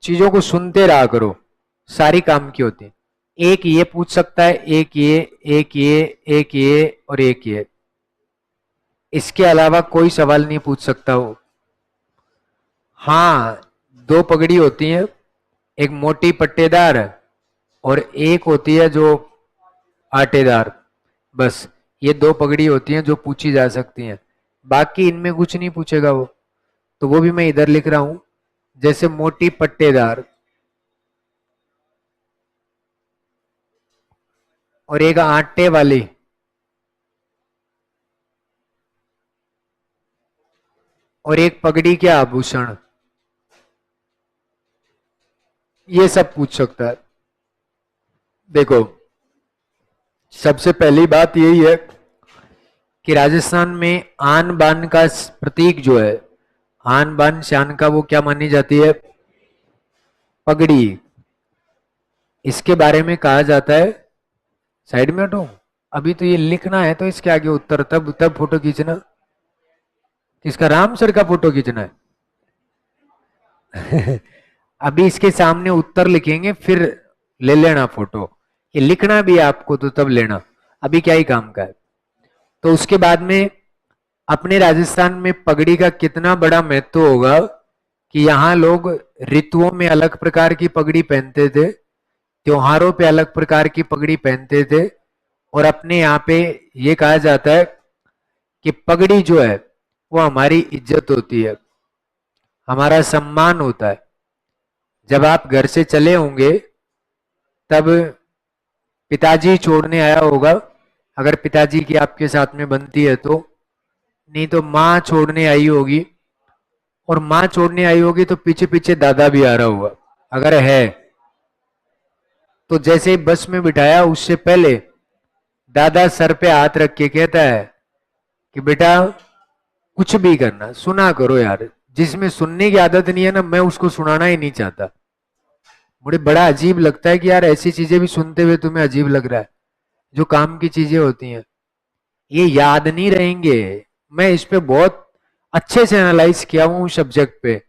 चीजों को सुनते रहा करो, सारी काम की होती है। एक ये पूछ सकता है, एक ये, एक ये, एक ये और एक ये, इसके अलावा कोई सवाल नहीं पूछ सकता हो। हाँ, दो पगड़ी होती है, एक मोटी पट्टेदार और एक होती है जो आटेदार। बस ये दो पगड़ी होती हैं जो पूछी जा सकती हैं, बाकी इनमें कुछ नहीं पूछेगा वो। तो वो भी मैं इधर लिख रहा हूं, जैसे मोटी पट्टेदार और एक आटे वाली। और एक पगड़ी के आभूषण, ये सब पूछ सकता है। देखो, सबसे पहली बात यही है कि राजस्थान में आन बान का प्रतीक जो है, आन बान शान का, वो क्या मानी जाती है? पगड़ी। इसके बारे में कहा जाता है, साइड में हटो, अभी तो ये लिखना है तो इसके आगे उत्तर, तब तब फोटो खींचना। किसका? राम सर का फोटो खींचना है। अभी इसके सामने उत्तर लिखेंगे, फिर ले लेना फोटो। ये लिखना भी है आपको तो तब लेना, अभी क्या ही काम का है। तो उसके बाद में अपने राजस्थान में पगड़ी का कितना बड़ा महत्व होगा कि यहाँ लोग ऋतुओं में अलग प्रकार की पगड़ी पहनते थे, त्योहारों पे अलग प्रकार की पगड़ी पहनते थे। और अपने यहाँ पे ये कहा जाता है कि पगड़ी जो है वो हमारी इज्जत होती है, हमारा सम्मान होता है। जब आप घर से चले होंगे तब पिताजी छोड़ने आया होगा, अगर पिताजी की आपके साथ में बनती है तो, नहीं तो माँ छोड़ने आई होगी, और माँ छोड़ने आई होगी तो पीछे पीछे दादा भी आ रहा होगा अगर है तो। जैसे ही बस में बिठाया उससे पहले दादा सर पे हाथ रख के कहता है कि बेटा कुछ भी करना, सुना करो यार। जिसमें सुनने की आदत नहीं है ना, मैं उसको सुनाना ही नहीं चाहता। मुझे बड़ा अजीब लगता है कि यार ऐसी चीजें भी सुनते हुए तुम्हें अजीब लग रहा है। जो काम की चीजें होती हैं ये याद नहीं रहेंगे। मैं इस पे बहुत अच्छे से एनालाइज किया हूं सब्जेक्ट पे।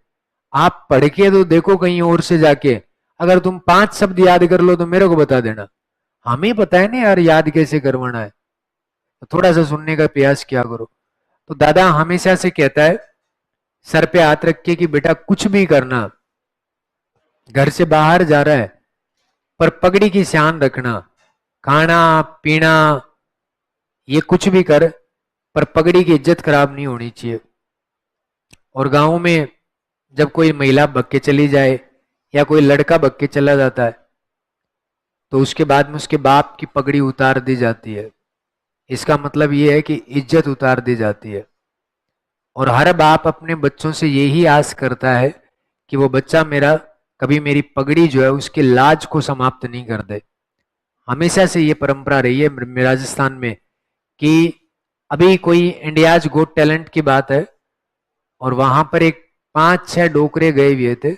आप पढ़ के तो देखो कहीं और से जाके, अगर तुम 5 शब्द याद कर लो तो मेरे को बता देना। हमें पता है ना यार याद कैसे करवाना है, तो थोड़ा सा सुनने का प्रयास किया करो। तो दादा हमेशा से कहता है सर पे हाथ रख के कि बेटा कुछ भी करना, घर से बाहर जा रहा है पर पगड़ी की शान रखना, खाना पीना ये कुछ भी कर, पर पगड़ी की इज्जत खराब नहीं होनी चाहिए। और गांव में जब कोई महिला बक के चली जाए या कोई लड़का बक के चला जाता है तो उसके बाद में उसके बाप की पगड़ी उतार दी जाती है। इसका मतलब ये है कि इज्जत उतार दी जाती है। और हर बाप अपने बच्चों से यही आस करता है कि वो बच्चा मेरा कभी मेरी पगड़ी जो है उसके लाज को समाप्त नहीं कर दे। हमेशा से ये परंपरा रही है राजस्थान में कि अभी कोई इंडियाज गोट टैलेंट की बात है और वहां पर एक 5-6 डोकरे गए हुए थे।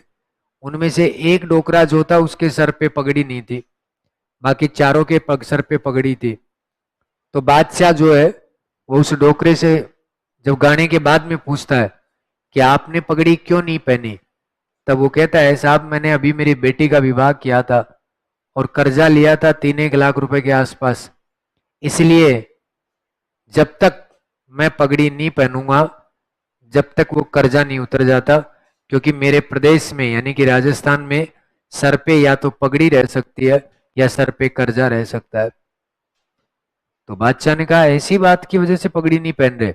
उनमें से एक डोकरा जो था उसके सर पे पगड़ी नहीं थी, बाकी चारों के सर पे पगड़ी थी। तो बादशाह जो है वो उस डोकरे से जब गाने के बाद में पूछता है कि आपने पगड़ी क्यों नहीं पहनी, तब वो कहता है साहब मैंने अभी मेरी बेटी का विवाह किया था और कर्जा लिया था 3-1 लाख रुपए के आसपास, इसलिए जब तक मैं पगड़ी नहीं पहनूंगा जब तक वो कर्जा नहीं उतर जाता। क्योंकि मेरे प्रदेश में यानी कि राजस्थान में सर पे या तो पगड़ी रह सकती है या सर पे कर्जा रह सकता है। तो बादशाह ने कहा ऐसी बात की वजह से पगड़ी नहीं पहन रहे?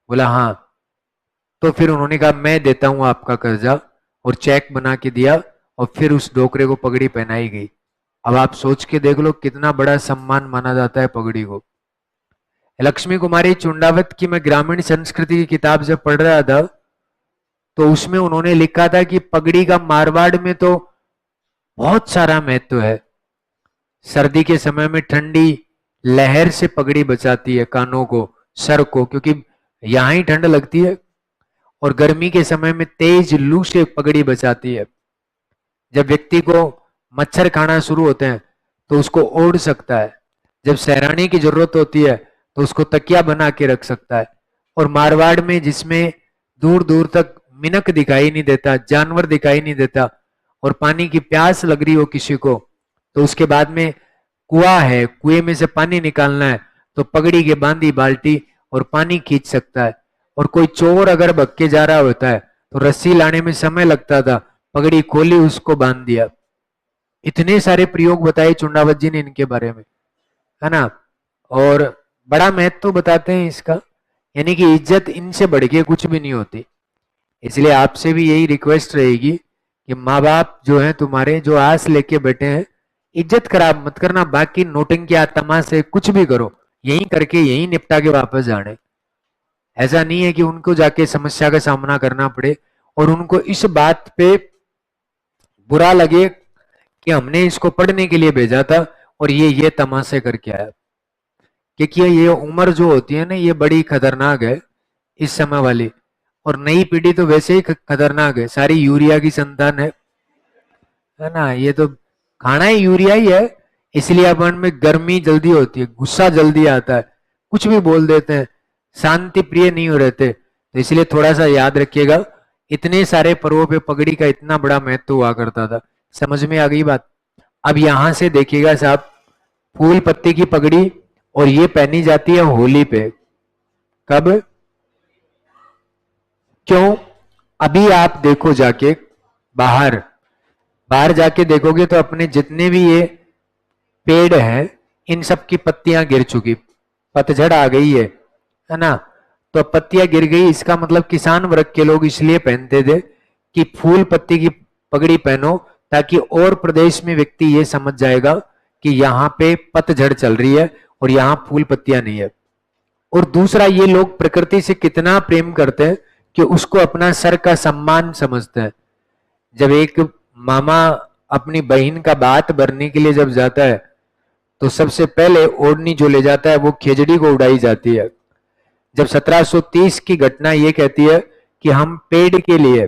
बोला हाँ। तो फिर उन्होंने कहा मैं देता हूं आपका कर्जा, और चेक बना के दिया और फिर उस डोकरे को पगड़ी पहनाई गई। अब आप सोच के देख लो कितना बड़ा सम्मान माना जाता है पगड़ी को। लक्ष्मी कुमारी चुंडावत की मैं ग्रामीण संस्कृति की किताब जब पढ़ रहा था तो उसमें उन्होंने लिखा था कि पगड़ी का मारवाड़ में तो बहुत सारा महत्व है। सर्दी के समय में ठंडी लहर से पगड़ी बचाती है कानों को, सर को, क्योंकि यहां ही ठंड लगती है। और गर्मी के समय में तेज लू से पगड़ी बचाती है। जब व्यक्ति को मच्छर खाना शुरू होते हैं तो उसको ओढ़ सकता है। जब सहराने की जरूरत होती है तो उसको तकिया बना के रख सकता है। और मारवाड़ में जिसमें दूर दूर तक मिनक दिखाई नहीं देता, जानवर दिखाई नहीं देता, और पानी की प्यास लग रही हो किसी को, तो उसके बाद में कुआं है, कुएं में से पानी निकालना है तो पगड़ी के बांधी बाल्टी और पानी खींच सकता है। और कोई चोर अगर भग के जा रहा होता है तो रस्सी लाने में समय लगता था, पगड़ी खोली उसको बांध दिया। इतने सारे प्रयोग बताए चुंडावत जी ने इनके बारे में, है ना। और बड़ा महत्व तो बताते हैं इसका, यानी कि इज्जत इनसे बढ़ के कुछ भी नहीं होती। इसलिए आपसे भी यही रिक्वेस्ट रहेगी कि माँ बाप जो हैं तुम्हारे, जो आस लेके बैठे हैं, इज्जत खराब मत करना। बाकी नोटिंग की तमाशे कुछ भी करो, यही करके यही निपटा के वापस जाने, ऐसा नहीं है कि उनको जाके समस्या का सामना करना पड़े और उनको इस बात पे बुरा लगे कि हमने इसको पढ़ने के लिए भेजा था और ये तमाशे करके आया। क्योंकि ये उम्र जो होती है ना, ये बड़ी खतरनाक है इस समय वाली। और नई पीढ़ी तो वैसे ही खतरनाक है, सारी यूरिया की संतान है ना। ये तो खाना ही यूरिया ही है, इसलिए अपन में गर्मी जल्दी होती है, गुस्सा जल्दी आता है, कुछ भी बोल देते हैं, शांति प्रिय नहीं हो रहते। तो इसलिए थोड़ा सा याद रखिएगा, इतने सारे पर्वों पे पगड़ी का इतना बड़ा महत्व हुआ करता था। समझ में आ गई बात। अब यहां से देखिएगा साहब, फूल पत्ती की पगड़ी, और ये पहनी जाती है होली पे। कब? क्यों? अभी आप देखो जाके बाहर, बाहर जाके देखोगे तो अपने जितने भी ये पेड़ हैं, इन सब की पत्तियां गिर चुकी, पतझड़ आ गई है ना। तो पत्तियां गिर गई, इसका मतलब किसान वर्ग के लोग इसलिए पहनते थे कि फूल पत्ती की पगड़ी पहनो, ताकि और प्रदेश में व्यक्ति ये समझ जाएगा कि यहाँ पे पतझड़ चल रही है और यहाँ फूल पत्तियां नहीं है। और दूसरा, ये लोग प्रकृति से कितना प्रेम करते हैं कि उसको अपना सर का सम्मान समझते हैं। जब एक मामा अपनी बहन का बात भरने के लिए जब जाता है, तो सबसे पहले ओढ़नी जो ले जाता है वो खेजड़ी को उड़ाई जाती है। जब 1730 की घटना ये कहती है कि हम पेड़ के लिए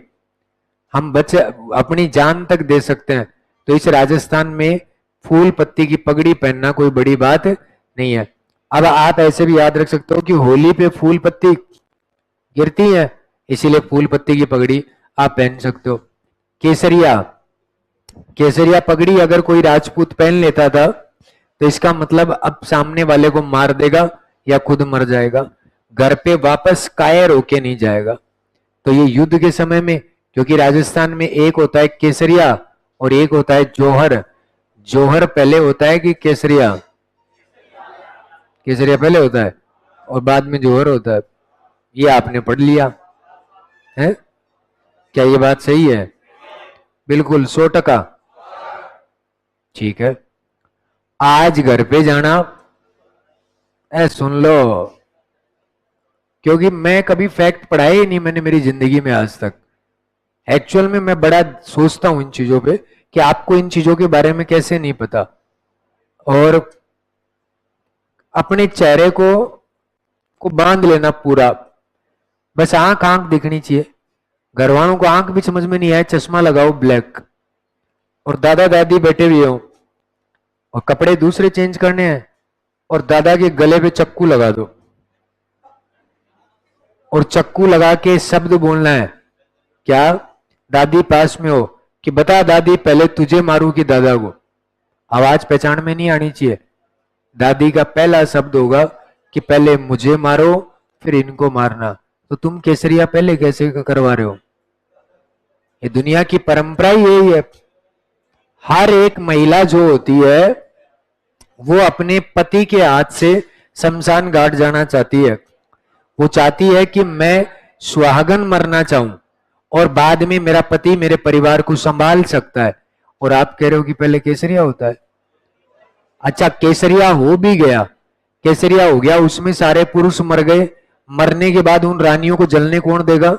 हम बच्चे अपनी जान तक दे सकते हैं, तो इस राजस्थान में फूल पत्ती की पगड़ी पहनना कोई बड़ी बात नहीं है। अब आप ऐसे भी याद रख सकते हो कि होली पे फूल पत्ती गिरती है, इसीलिए फूल पत्ती की पगड़ी आप पहन सकते हो। केसरिया, केसरिया पगड़ी अगर कोई राजपूत पहन लेता था, तो इसका मतलब अब सामने वाले को मार देगा या खुद मर जाएगा, घर पे वापस कायर होके नहीं जाएगा। तो ये युद्ध के समय में, क्योंकि राजस्थान में एक होता है केसरिया और एक होता है जौहर। जौहर पहले होता है कि केसरिया? केसरिया पहले होता है और बाद में जौहर होता है। ये आपने पढ़ लिया है, क्या ये बात सही है? बिल्कुल 100%। ठीक है, आज घर पे जाना, सुन लो, क्योंकि मैं कभी फैक्ट पढ़ाया ही नहीं मैंने मेरी जिंदगी में आज तक। एक्चुअल में मैं बड़ा सोचता हूं इन चीजों पे कि आपको इन चीजों के बारे में कैसे नहीं पता। और अपने चेहरे को बांध लेना पूरा, बस आंख आंख दिखनी चाहिए। घर वालों को आंख भी समझ में नहीं आए, चश्मा लगाओ ब्लैक, और दादा दादी बैठे हुए हो और कपड़े दूसरे चेंज करने हैं, और दादा के गले पे चक्कू लगा दो और चक्कू लगा के शब्द बोलना है। क्या? दादी पास में हो कि बता दादी पहले तुझे मारू कि दादा को? आवाज पहचान में नहीं आनी चाहिए। दादी का पहला शब्द होगा कि पहले मुझे मारो फिर इनको मारना। तो तुम केसरिया पहले कैसे करवा रहे हो? ये दुनिया की परंपरा ही यही है। हर एक महिला जो होती है वो अपने पति के हाथ से शमशान घाट जाना चाहती है। वो चाहती है कि मैं सुहागन मरना चाहूं और बाद में मेरा पति मेरे परिवार को संभाल सकता है। और आप कह रहे हो कि पहले केसरिया होता है। अच्छा, केसरिया हो भी गया, केसरिया हो गया, उसमें सारे पुरुष मर गए, मरने के बाद उन रानियों को जलने कौन देगा?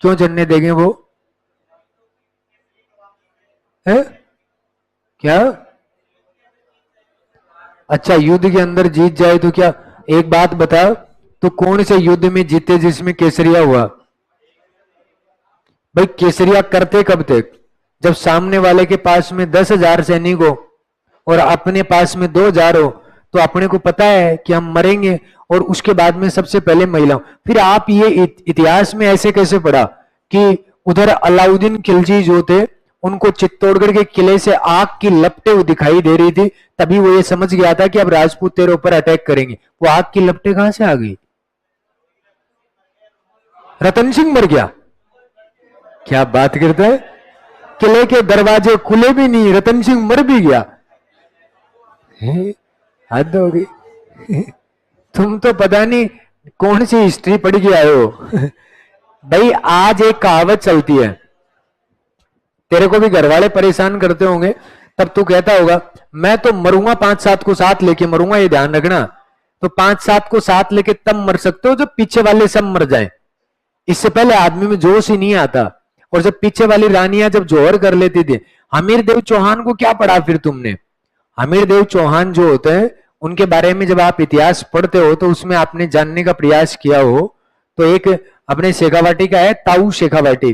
क्यों जलने देंगे वो? है क्या? अच्छा, युद्ध के अंदर जीत जाए तो क्या? एक बात बता, तो कौन से युद्ध में जीते जिसमें केसरिया हुआ? भाई केसरिया करते कब थे? जब सामने वाले के पास में 10,000 सैनिक हो और अपने पास में 2,000 हो, तो अपने को पता है कि हम मरेंगे, और उसके बाद में सबसे पहले महिला। फिर आप ये इतिहास में ऐसे कैसे पढ़ा कि उधर अलाउद्दीन खिलजी जो थे, उनको चित्तौड़गढ़ के किले से आग की लपटें दिखाई दे रही थी, तभी वो ये समझ गया था कि अब राजपूत तेरे ऊपर अटैक करेंगे। वो आग की लपटें कहां से आ गई? रतन सिंह मर गया? क्या बात करता है, किले के दरवाजे खुले भी नहीं, रतन सिंह मर भी गया? हद हो गई। तुम तो पता नहीं कौन सी हिस्ट्री पढ़ के आए हो। भाई आज एक कहावत चलती है, तेरे को भी घर वाले परेशान करते होंगे, तब तू कहता होगा मैं तो मरूंगा 5-7 को साथ लेके मरूंगा, ये ध्यान रखना। तो 5-7 को साथ लेके तब मर सकते हो जब पीछे वाले सब मर जाए। इससे पहले आदमी में जोश ही नहीं आता। और जब पीछे वाली रानियां जब जोहर कर लेती थी, हमीर देव चौहान को क्या पढ़ा फिर तुमने? हमीर देव चौहान जो होते हैं उनके बारे में जब आप इतिहास पढ़ते हो तो उसमें आपने जानने का प्रयास किया हो तो एक अपने शेखावाटी का है ताऊ शेखावाटी,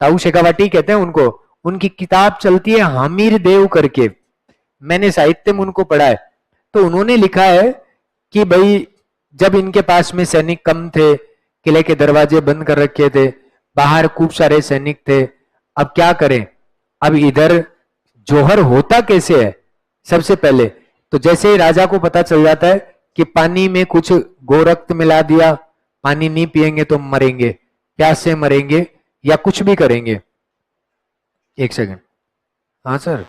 ताऊ शेखावाटी कहते हैं उनको। उनकी किताब चलती है हमीर देव करके, मैंने साहित्य में उनको पढ़ा है। तो उन्होंने लिखा है कि भाई जब इनके पास में सैनिक कम थे, किले के दरवाजे बंद कर रखे थे, बाहर खूब सारे सैनिक थे, अब क्या करें? अब इधर जोहर होता कैसे है? सबसे पहले तो जैसे ही राजा को पता चल जाता है कि पानी में कुछ गोरक्त मिला दिया, पानी नहीं पिएंगे तो मरेंगे, प्यास से मरेंगे या कुछ भी करेंगे। एक सेकंड। हाँ सर,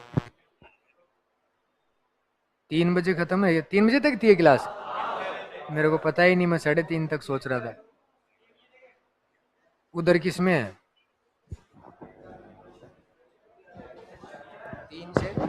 3 बजे खत्म है? ये 3 बजे तक थी ये क्लास? मेरे को पता ही नहीं, मैं 3:30 तक सोच रहा था। उधर किस में है? 3 से